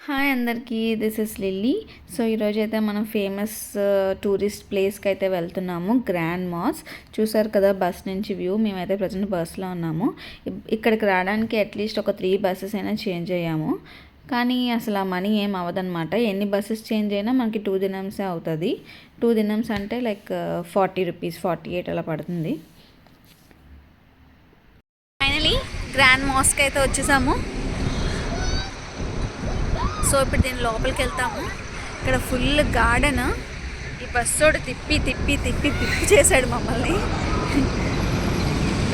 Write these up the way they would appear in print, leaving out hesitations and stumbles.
Hi అందరికీ, this is lily. So ఈరోజు అయితే మనం ఫేమస్ టూరిస్ట్ ప్లేస్కి అయితే వెళ్తున్నాము, గ్రాండ్ మాస్. చూసారు కదా బస్ నుంచి వ్యూ. మేమైతే ప్రజెంట్ బస్లో ఉన్నాము. ఇక్కడికి రావడానికి అట్లీస్ట్ ఒక 3 బస్సెస్ అయినా చేంజ్ అయ్యాము. కానీ అసలు ఆ మనీ ఏం అవ్వదన్నమాట. ఎన్ని బస్సెస్ చేంజ్ అయినా మనకి 2 దినమ్సే అవుతుంది. 2 దినమ్స్ అంటే లైక్ 40 రూపీస్, 48 అలా పడుతుంది. ఫైనలీ గ్రాండ్ మాస్కి అయితే వచ్చేసాము. సో ఇప్పుడు దీని లోపలికి వెళ్తాము. ఇక్కడ ఫుల్ గార్డెన్. ఈ బస్సోడు తిప్పి తిప్పి తిప్పి తిప్పి చేశాడు మమ్మల్ని.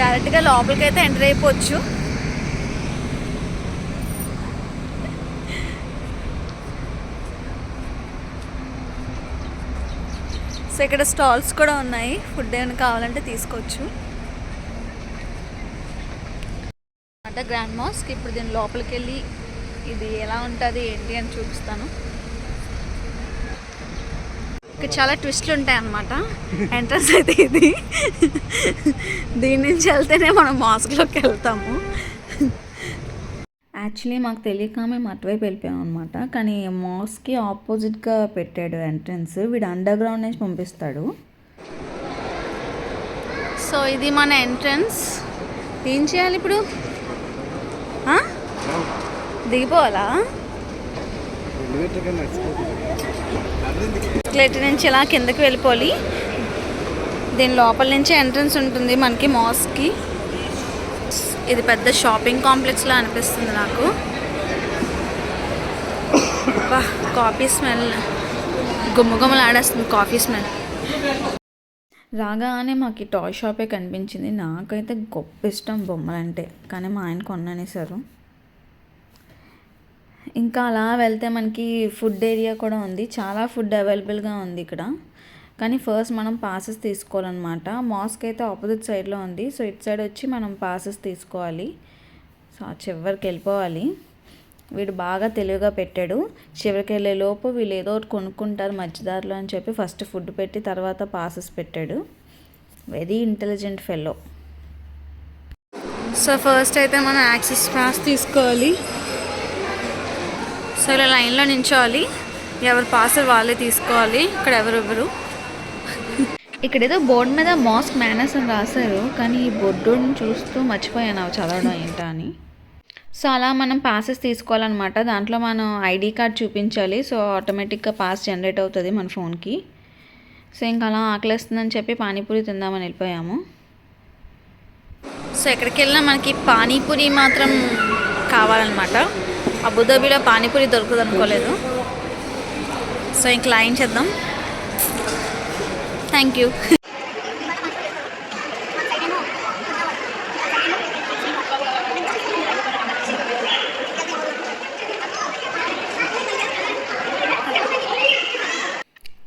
డైరెక్ట్గా లోపలికి అయితే ఎంటర్ అయిపోవచ్చు. సో ఇక్కడ స్టాల్స్ కూడా ఉన్నాయి, ఫుడ్ ఏమైనా కావాలంటే తీసుకోవచ్చు. అంటే గ్రాండ్ మాస్క్. ఇప్పుడు దీని లోపలికి వెళ్ళి ఇది ఎలా ఉంటుంది ఏంటి అని చూపిస్తాను. ఇక్కడ చాలా ట్విస్ట్లు ఉంటాయి అన్నమాట. ఎంట్రన్స్ అయితే ఇది. దీని నుంచి వెళ్తేనే మనం మాస్క్లోకి వెళ్తాము. యాక్చువల్లీ మాకు తెలియక మేము అటువైపు వెళ్ళిపోయాం అనమాట. కానీ మాస్క్కి ఆపోజిట్గా పెట్టాడు ఎంట్రన్స్. వీడు అండర్ గ్రౌండ్ నుంచి పంపిస్తాడు. సో ఇది మన ఎంట్రన్స్. ఏం చేయాలి ఇప్పుడు? దిగిపోవాలా? ఎస్కలేటర్ నుంచి ఇలా కిందకి వెళ్ళిపోవాలి. దీని లోపల నుంచి ఎంట్రన్స్ ఉంటుంది మనకి మాస్క్కి. ఇది పెద్ద షాపింగ్ కాంప్లెక్స్లా అనిపిస్తుంది నాకు. కాఫీ స్మెల్ గుమ్మగుమ్మలాడేస్తుంది. కాఫీ స్మెల్ రాగానే మాకు ఈ టాయ్ షాపే కనిపించింది. నాకైతే గొప్ప ఇష్టం బొమ్మలంటే, కానీ మా ఆయన కొననేసారు. ఇంకా అలా వెళ్తే మనకి ఫుడ్ ఏరియా కూడా ఉంది. చాలా ఫుడ్ అవైలబుల్గా ఉంది ఇక్కడ. కానీ ఫస్ట్ మనం పాసెస్ తీసుకోవాలన్నమాట. మాస్క్ అయితే ఆపోజిట్ సైడ్లో ఉంది. సో ఇటు సైడ్ వచ్చి మనం పాసెస్ తీసుకోవాలి. సో చివరికి వెళ్ళిపోవాలి. వీడు బాగా తెలివిగా పెట్టాడు. చివరికి వెళ్ళే లోపు వీళ్ళు ఏదో ఒకటి కొనుక్కుంటారు మధ్యదారిలో అని చెప్పి ఫస్ట్ ఫుడ్ పెట్టి తర్వాత పాసెస్ పెట్టాడు. Very intelligent fellow. So first అయితే మనం యాక్సెస్ పాస్ తీసుకోవాలి. సో ఇలా లైన్లో నించోవాలి. ఎవరు పాస్ వాళ్ళే తీసుకోవాలి. ఇక్కడ ఎవరెవరు ఇక్కడ ఏదో బోర్డు మీద మాస్క్ మేనర్స్ అని రాశారు, కానీ ఈ బోర్డుని చూస్తూ మర్చిపోయాను అవి చదవడం ఏంటా అని. సో అలా మనం పాసెస్ తీసుకోవాలన్నమాట. దాంట్లో మనం ఐడి కార్డ్ చూపించాలి. సో ఆటోమేటిక్గా పాస్ జనరేట్ అవుతుంది మన ఫోన్కి. సో ఇంకా అలా ఆకలిస్తుందని చెప్పి పానీపూరి తిందామని వెళ్ళిపోయాము. సో ఎక్కడికి వెళ్ళినా మనకి పానీపూరి మాత్రం కావాలన్నమాట. అబుదాబిలో పానీపూరి దొరుకుతుంది అనుకోలేదు. సో ఇంక లైన్ చేద్దాం. Thank you.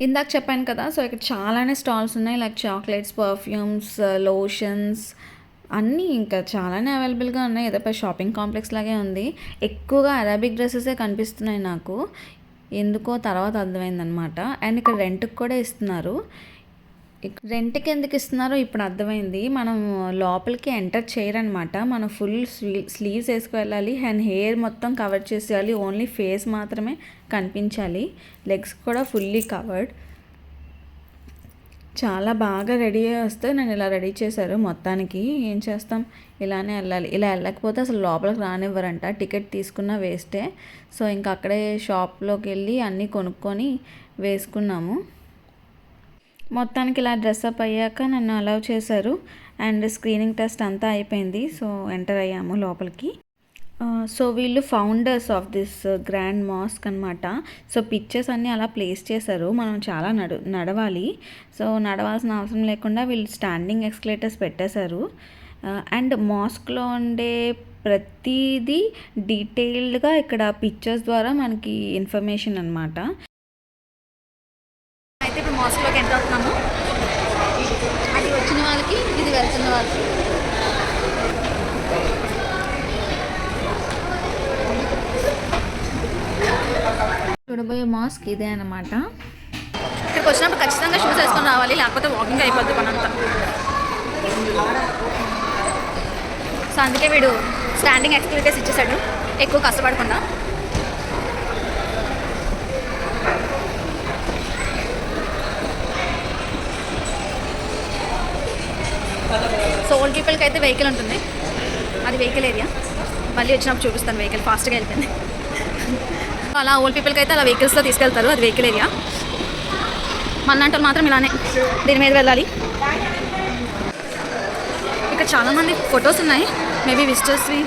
ఇందాక చెప్పాను కదా, సో ఇక్కడ చాలానే స్టాల్స్ ఉన్నాయి. లైక్ చాక్లెట్స్, పర్ఫ్యూమ్స్, లోషన్స్ అన్నీ ఇంకా చాలానే అవైలబుల్గా ఉన్నాయి. ఏదో షాపింగ్ కాంప్లెక్స్ లాగే ఉంది. ఎక్కువగా అరాబిక్ డ్రెస్సెసే కనిపిస్తున్నాయి నాకు. ఎందుకో తర్వాత అర్థమైందనమాట. అండ్ ఇక్కడ రెంట్కి కూడా ఇస్తున్నారు. రెంట్కి ఎందుకు ఇస్తున్నారో ఇప్పుడు అర్థమైంది. మనం లోపలికి ఎంటర్ చేయరనమాట. మనం ఫుల్ స్లీవ్స్ వేసుకు వెళ్ళాలి. అండ్ హెయిర్ మొత్తం కవర్ చేసేయాలి. ఓన్లీ ఫేస్ మాత్రమే కనిపించాలి. లెగ్స్ కూడా ఫుల్లీ కవర్డ్. చాలా బాగా రెడీ అయ్యి వస్తే నన్ను ఇలా రెడీ చేశారు. మొత్తానికి ఏం చేస్తాం, ఇలానే వెళ్ళాలి. ఇలా వెళ్ళకపోతే అసలు లోపలికి రానివ్వరంట. టికెట్ తీసుకున్నా వేస్టే. సో ఇంకా అక్కడే షాప్లోకి వెళ్ళి అన్నీ కొనుక్కొని వేసుకున్నాము. మొత్తానికి ఇలా డ్రెస్అప్ అయ్యాక నన్ను అలౌ చేశారు. అండ్ స్క్రీనింగ్ టెస్ట్ అంతా అయిపోయింది. సో ఎంటర్ అయ్యాము లోపలికి. సో వీళ్ళు founders of this grand mask అనమాట. సో పిక్చర్స్ అన్నీ అలా ప్లేస్ చేశారు. మనం చాలా నడవాలి. సో నడవాల్సిన అవసరం లేకుండా వీళ్ళు స్టాండింగ్ ఎస్కలేటర్స్ పెట్టేశారు. అండ్ మాస్క్లో ఉండే ప్రతిదీ డీటెయిల్డ్గా ఇక్కడ పిక్చర్స్ ద్వారా మనకి ఇన్ఫర్మేషన్ అనమాట. అయితే ఇప్పుడు మాస్క్లోకి ఎంటర్ అవుతున్నాము. అది వచ్చిన వాళ్ళకి, ఇది వెళ్తున్న వాళ్ళకి. చూడబోయే మాస్క్ ఇదే అనమాట. ఇక్కడికి వచ్చినప్పుడు ఖచ్చితంగా షూస్ వేసుకొని రావాలి, లేకపోతే వాకింగ్ అయిపోద్ది పనంతా. సో అందుకే వీడు స్టాండింగ్ ఎక్స్క్యూటర్స్ ఇచ్చేసాడు ఎక్కువ కష్టపడకుండా. పీపుల్కి అయితే వెహికల్ ఉంటుంది, అది వెహికల్ ఏరియా. మళ్ళీ వచ్చినప్పుడు చూపిస్తాను, వెహికల్ ఫాస్ట్గా వెళ్తుంది. అలా ఓల్డ్ పీపుల్కి అయితే అలా వెహికల్స్లో తీసుకెళ్తారు, అది వెహికల్ ఏరియా. మళ్ళీ మాత్రం ఇలానే దీని మీద వెళ్ళాలి. ఇక్కడ చాలామంది ఫొటోస్ ఉన్నాయి, మేబీ విజిటర్స్వి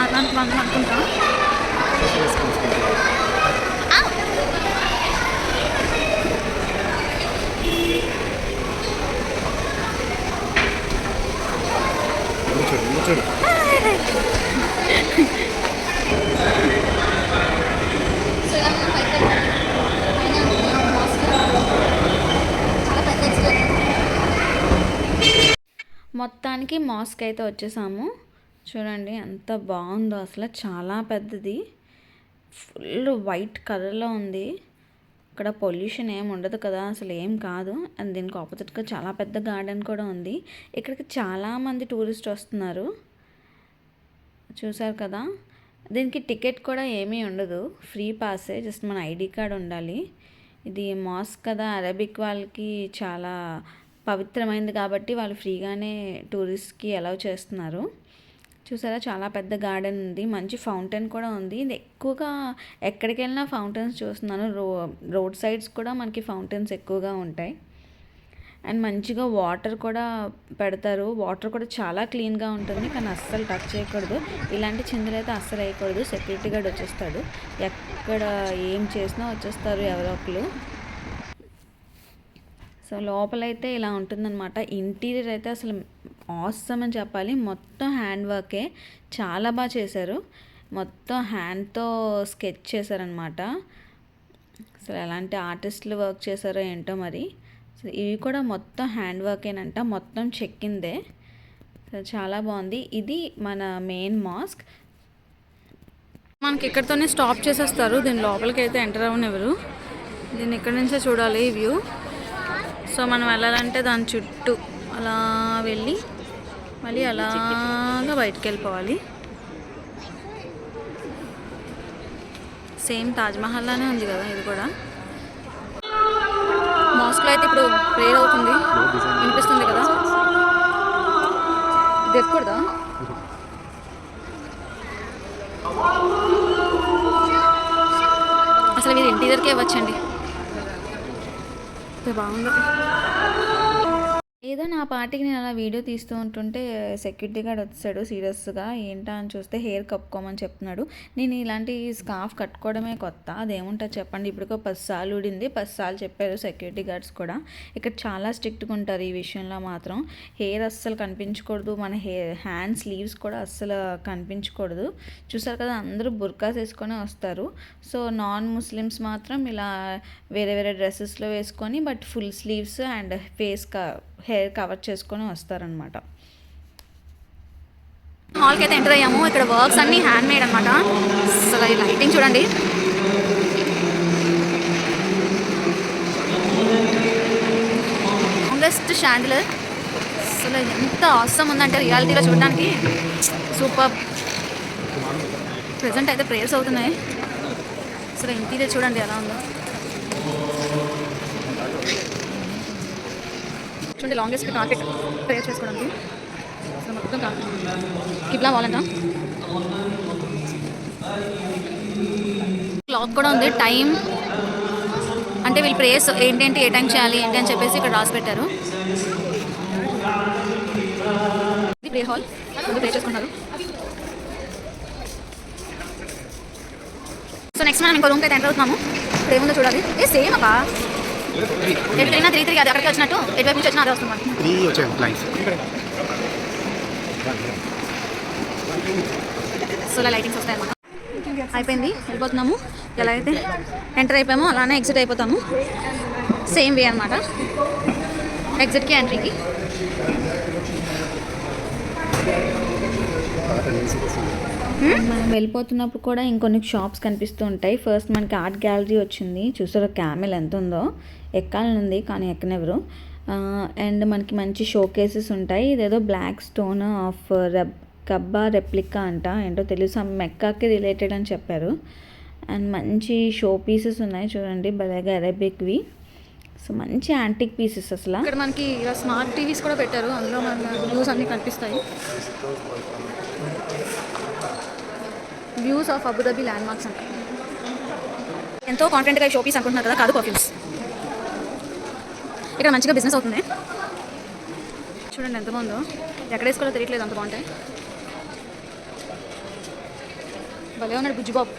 అట్లాంటి వాళ్ళు అనుకుంటా. మొత్తానికి మాస్క్ అయితే వచ్చేసాము. చూడండి ఎంత బాగుందో, అసలు చాలా పెద్దది, ఫుల్ వైట్ కలర్లో ఉంది. ఇక్కడ పొల్యూషన్ ఏం ఉండదు కదా, అసలు ఏం కాదు. అండ్ దీనికి ఆపోజిట్గా చాలా పెద్ద గార్డెన్ కూడా ఉంది. ఇక్కడికి చాలామంది టూరిస్ట్ వస్తున్నారు, చూసారు కదా. దీనికి టికెట్ కూడా ఏమీ ఉండదు, ఫ్రీ పాసే, జస్ట్ మన ఐడి కార్డ్ ఉండాలి. ఇది మాస్క్ కదా, అరబిక్ వాళ్ళకి చాలా పవిత్రమైనది కాబట్టి వాళ్ళు ఫ్రీగానే టూరిస్ట్కి అలౌ చేస్తున్నారు. చూసారా, చాలా పెద్ద గార్డెన్ ఉంది, మంచి ఫౌంటైన్ కూడా ఉంది. ఇది ఎక్కువగా ఎక్కడికి వెళ్ళినా ఫౌంటైన్స్ చూస్తున్నాను. రోడ్ సైడ్స్ కూడా మనకి ఫౌంటైన్స్ ఎక్కువగా ఉంటాయి. అండ్ మంచిగా వాటర్ కూడా పెడతారు, వాటర్ కూడా చాలా క్లీన్గా ఉంటుంది. కానీ అస్సలు టచ్ చేయకూడదు, ఇలాంటి చిందులు అయితే అస్సలు వేయకూడదు. సెక్యూరిటీ గార్డ్ వచ్చేస్తాడు, ఎక్కడ ఏం చేసినా వచ్చేస్తారు ఎవరో ఒకరు. సో లోపలైతే ఇలా ఉంటుందన్నమాట. ఇంటీరియర్ అయితే అసలు ఆసమ్ అని చెప్పాలి. మొత్తం హ్యాండ్ వర్కే, చాలా బాగా చేశారు. మొత్తం హ్యాండ్తో స్కెచ్ చేశారనమాట. అసలు ఎలాంటి ఆర్టిస్టులు వర్క్ చేశారో ఏంటో మరి. సో ఇవి కూడా మొత్తం హ్యాండ్ వర్కేనంట, మొత్తం చెక్కిందే. సో చాలా బాగుంది. ఇది మన మెయిన్ మాస్క్. మనకి ఇక్కడితోనే స్టాప్ చేసేస్తారు, దీని లోపలికి అయితే ఎంటర్ అవ్వనివ్వరు. దీన్ని ఇక్కడ నుంచే చూడాలి వ్యూ. సో మనం వెళ్ళాలంటే దాని చుట్టూ అలా వెళ్ళి మళ్ళీ అలాగా బయటికి వెళ్ళిపోవాలి. సేమ్ తాజ్మహల్ లానే ఉంది కదా ఇది కూడా. మాస్క్లో అయితే ఇప్పుడు ప్రేయర్ అవుతుంది, వినిపిస్తుంది కదా. ఇది ఎక్కడదా అసలు మీరు ఇంటీరియర్కే ఇవ్వచ్చండి, బాగుంది. ఏదో నా పార్టీకి నేను అలా వీడియో తీస్తూ ఉంటుంటే సెక్యూరిటీ గార్డ్ వచ్చాడు సీరియస్గా. ఏంటా అని చూస్తే హెయిర్ కప్పుకోమని చెప్తున్నాడు. నేను ఇలాంటి స్కార్ఫ్ కట్టుకోవడమే కొత్త, అదేముంటుంది చెప్పండి. ఇప్పటికో 10 సార్లు ఊడింది, 10 సార్లు చెప్పారు సెక్యూరిటీ గార్డ్స్ కూడా. ఇక్కడ చాలా స్ట్రిక్ట్గా ఉంటారు ఈ విషయంలో మాత్రం. హెయిర్ అస్సలు కనిపించకూడదు, మన హ్యాండ్ స్లీవ్స్ కూడా అస్సలు కనిపించకూడదు. చూసారు కదా, అందరూ బుర్కాస్ వేసుకొని వస్తారు. సో నాన్ ముస్లిమ్స్ మాత్రం ఇలా వేరే వేరే డ్రెస్సెస్లో వేసుకొని but full sleeves and hair cover చేసుకొని వస్తారనమాట. హాల్కి అయితే ఎంటర్ అయ్యాము. ఇక్కడ వర్క్స్ అన్నీ హ్యాండ్ మేడ్ అనమాట. అసలు ఈ లైటింగ్ చూడండి, లాంగెస్ట్ షాండిలర్. అసలు ఎంత అవసరం ఉందంటే రియాలిటీలో చూడడానికి సూపర్. ప్రజెంట్ అయితే ప్రేయర్స్ అవుతున్నాయి. అసలు ఇంటీరియర్ చూడండి ఎలా ఉందో. చూడండి, లాంగెస్ట్ కార్పెట్ ప్రేయర్ చేసుకోవడానికి. అసలు మొత్తం కిబ్లా వాల్ అంట. క్లాక్ కూడా ఉంది, టైం అంటే వీళ్ళు ప్రేయర్స్ ఏంటంటే ఏ టైం చేయాలి ఏంటి అని చెప్పేసి ఇక్కడ రాసి పెట్టారు. ఇది ప్రే హాల్, ప్రే చేసుకుంటారు. సో నెక్స్ట్ మనం ఇంకో రూమ్కి అయితే ఎంటర్ అవుతున్నాము. ఇప్పుడు ఏముందో చూడాలి. సేమ్ అబ్బా, ఎటు తిరిగినా 3 అది అక్కడికి వచ్చినట్టు, ఎటువైపు నుంచి వచ్చినా అదే వస్తుంది. సో లైటింగ్స్ వస్తాయి అన్నమాట. అయిపోయింది, వెళ్ళిపోతున్నాము. ఎలా అయితే ఎంటర్ అయిపోయామో అలానే ఎగ్జిట్ అయిపోతాము. సేమ్ వే అనమాట, ఎగ్జిట్కి ఎంట్రీకి. మనం వెళ్ళిపోతున్నప్పుడు కూడా ఇంకొన్ని షాప్స్ కనిపిస్తూ ఉంటాయి. ఫస్ట్ మనకి ఆర్ట్ గ్యాలరీ వచ్చింది, చూసారా క్యామెల్ ఎంత ఉందో. ఎక్కాలనుంది కానీ ఎక్కనెవరు. అండ్ మనకి మంచి షో కేసెస్ ఉంటాయి. ఇదేదో బ్లాక్ స్టోన్ ఆఫ్ కబ్బా రెప్లికా అంట, ఏంటో తెలుసు, సమ్ మెక్కాకి రిలేటెడ్ అని చెప్పారు. అండ్ మంచి షో పీసెస్ ఉన్నాయి చూడండి, భలేగా అరబిక్వి. సో మంచి యాంటిక్ పీసెస్ అసలు. ఇక్కడ మనకి ఇలా స్మార్ట్ టీవీస్ కూడా పెట్టారు, అందులో మన వ్యూస్ అన్నీ కనిపిస్తాయి. Views of Abu Dhabi land marks అంట. ఎంతో కాన్ఫిడెంట్గా షో పీస్ అనుకుంటున్నారు కదా, కాదు పర్ఫ్యూమ్స్. ఇక్కడ మంచిగా బిజినెస్ అవుతుంది. చూడండి ఎంత బాగుందో, ఎక్కడ వేసుకోవాలో తెలియట్లేదు, అంత బాగుంటాయి. భలే ఉన్నాడు బుజ్జిబాబు.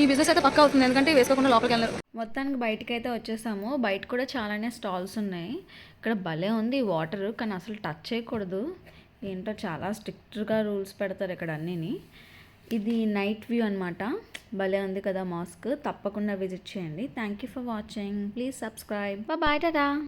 ఈ బిజినెస్ అయితే పక్కా అవుతుంది, ఎందుకంటే వేసుకోకుండా లోపలికి వెళ్ళరు. మొత్తానికి బయటకు అయితే వచ్చేసాము. బయట కూడా చాలానే స్టాల్స్ ఉన్నాయి. ఇక్కడ భలే ఉంది వాటర్, కానీ అసలు టచ్ చేయకూడదు. ఏంటో చాలా స్ట్రిక్ట్గా రూల్స్ పెడతారు ఇక్కడ అన్నీని. ఇది నైట్ వ్యూ అనమాట. భలే ఉంది కదా మాస్క్. తప్పకుండా విజిట్ చేయండి. Thank you for watching. Please subscribe. Bye Tata.